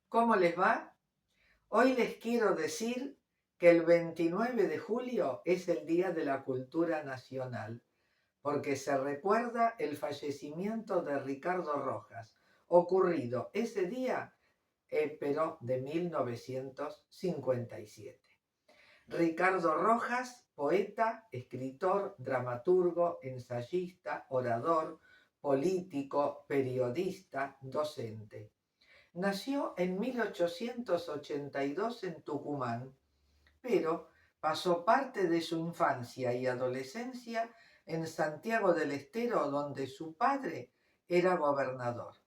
¿Cómo les va? Hoy les quiero decir que el 29 de julio es el Día de la Cultura Nacional, porque se recuerda el fallecimiento de Ricardo Rojas, ocurrido ese día, pero de 1957. Ricardo Rojas, poeta, escritor, dramaturgo, ensayista, orador, político, periodista, docente. Nació en 1882 en Tucumán, pero pasó parte de su infancia y adolescencia en Santiago del Estero, donde su padre era gobernador.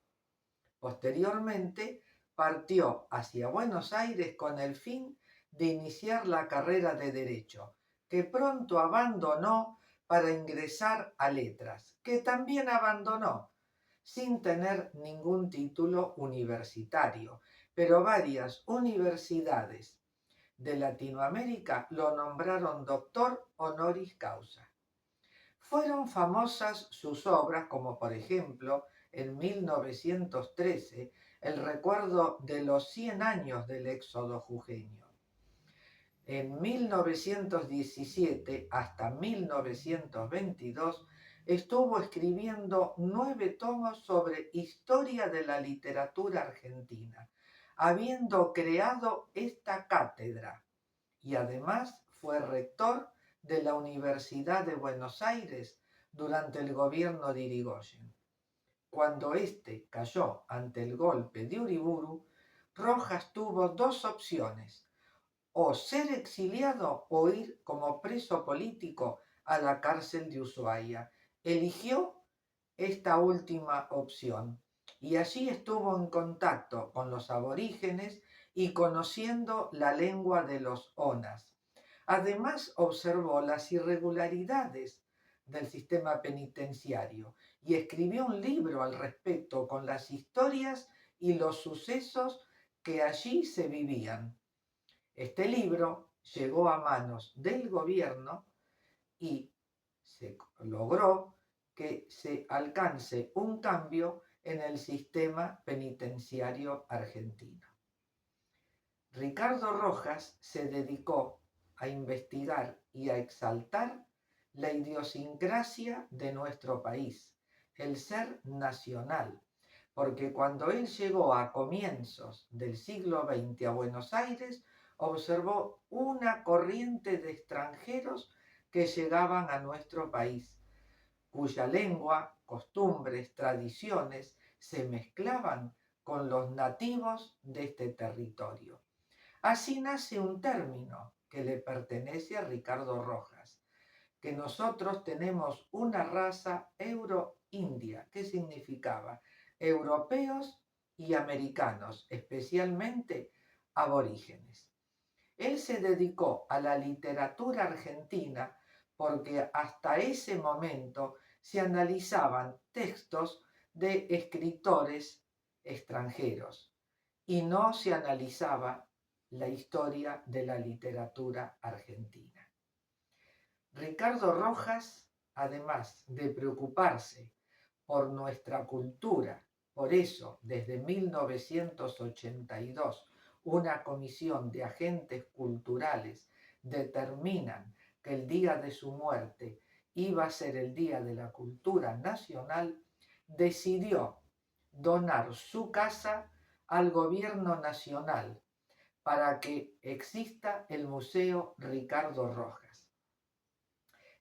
Posteriormente, partió hacia Buenos Aires con el fin de iniciar la carrera de Derecho, que pronto abandonó para ingresar a Letras, que también abandonó sin tener ningún título universitario, pero varias universidades de Latinoamérica lo nombraron doctor honoris causa. Fueron famosas sus obras, como por ejemplo, en 1913, el recuerdo de los 100 años del éxodo jujeño. En 1917 hasta 1922 estuvo escribiendo 9 tomos sobre historia de la literatura argentina, habiendo creado esta cátedra, y además fue rector de la Universidad de Buenos Aires durante el gobierno de Irigoyen. Cuando éste cayó ante el golpe de Uriburu, Rojas tuvo dos opciones: o ser exiliado o ir como preso político a la cárcel de Ushuaia. Eligió esta última opción y allí estuvo en contacto con los aborígenes y conociendo la lengua de los onas. Además, observó las irregularidades del sistema penitenciario y escribió un libro al respecto con las historias y los sucesos que allí se vivían. Este libro llegó a manos del gobierno y se logró que se alcance un cambio en el sistema penitenciario argentino. Ricardo Rojas se dedicó a investigar y a exaltar la idiosincrasia de nuestro país, el ser nacional, porque cuando él llegó a comienzos del siglo XX a Buenos Aires, observó una corriente de extranjeros que llegaban a nuestro país, cuya lengua, costumbres, tradiciones se mezclaban con los nativos de este territorio. Así nace un término que le pertenece a Ricardo Rojas, que nosotros tenemos una raza euroindia. ¿Qué significaba? Europeos y americanos, especialmente aborígenes. Él se dedicó a la literatura argentina porque hasta ese momento se analizaban textos de escritores extranjeros y no se analizaba la historia de la literatura argentina. Ricardo Rojas, además de preocuparse por nuestra cultura, por eso desde 1982 una comisión de agentes culturales determinan que el día de su muerte iba a ser el Día de la Cultura Nacional, decidió donar su casa al gobierno nacional para que exista el Museo Ricardo Rojas.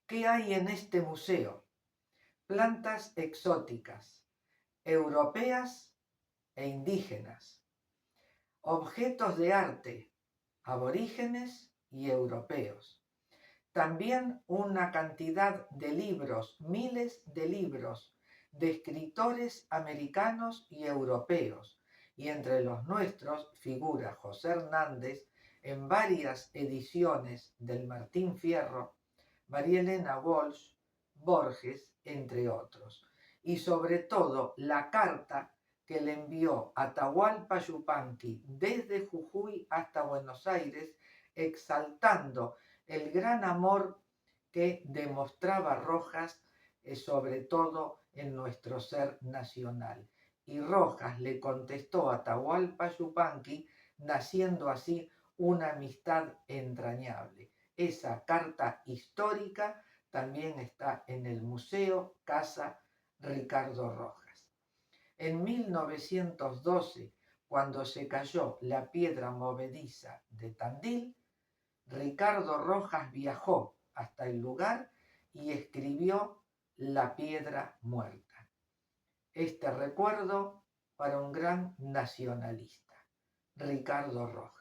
¿Qué hay en este museo? Plantas exóticas, europeas e indígenas, objetos de arte, aborígenes y europeos. También una cantidad de libros, miles de libros, de escritores americanos y europeos, y entre los nuestros figura José Hernández en varias ediciones del Martín Fierro, María Elena Walsh, Borges, entre otros. Y sobre todo la carta que le envió Atahualpa Yupanqui desde Jujuy hasta Buenos Aires, exaltando el gran amor que demostraba Rojas, sobre todo en nuestro ser nacional. y Rojas le contestó a Atahualpa Yupanqui, naciendo así una amistad entrañable. Esa carta histórica también está en el Museo Casa Ricardo Rojas. En 1912, cuando se cayó la piedra movediza de Tandil, Ricardo Rojas viajó hasta el lugar y escribió La Piedra Muerta. Este recuerdo para un gran nacionalista, Ricardo Rojas.